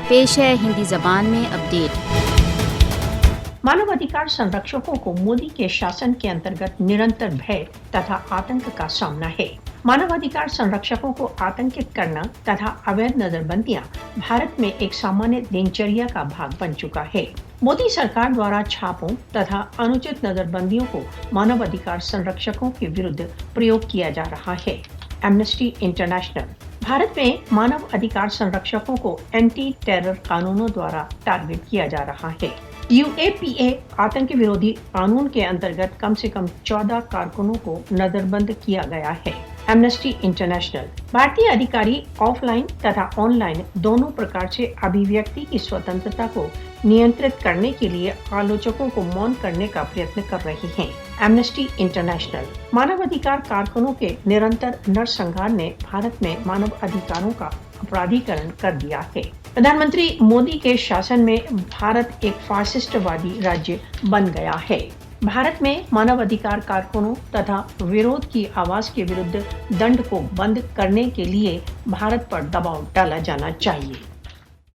पेश है हिंदी जबान में अपडेट। मानवाधिकार संरक्षकों को मोदी के शासन के अंतर्गत निरंतर भय तथा आतंक का सामना है। मानवाधिकार संरक्षकों को आतंकित करना तथा अवैध नजरबंदियां भारत में एक सामान्य दिनचर्या का भाग बन चुका है। मोदी सरकार द्वारा छापों तथा अनुचित नजरबंदियों को मानवाधिकार संरक्षकों के विरुद्ध प्रयोग किया जा रहा है। एमनेस्टी इंटरनेशनल भारत में मानव अधिकार संरक्षकों को एंटी टेरर कानूनों द्वारा टारगेट किया जा रहा है। यूएपीए आतंक विरोधी कानून के अंतर्गत कम से कम 14 कारकुनों को नजरबंद किया गया है। एमनेस्टी इंटरनेशनल भारतीय अधिकारी ऑफलाइन तथा ऑनलाइन दोनों प्रकार से अभिव्यक्ति की स्वतंत्रता को नियंत्रित करने के लिए आलोचकों को मौन करने का प्रयत्न कर रही हैं। एमनेस्टी इंटरनेशनल मानवाधिकार कारकुनों के निरंतर नरसंहार ने भारत में मानव अधिकारों का अपराधीकरण कर दिया है। प्रधानमंत्री मोदी के शासन में भारत एक फासिस्टवादी राज्य बन गया है। भारत में मानवाधिकार कारकुनों तथा विरोध की आवाज के विरुद्ध दंड को बंद करने के लिए भारत पर दबाव डाला जाना चाहिए।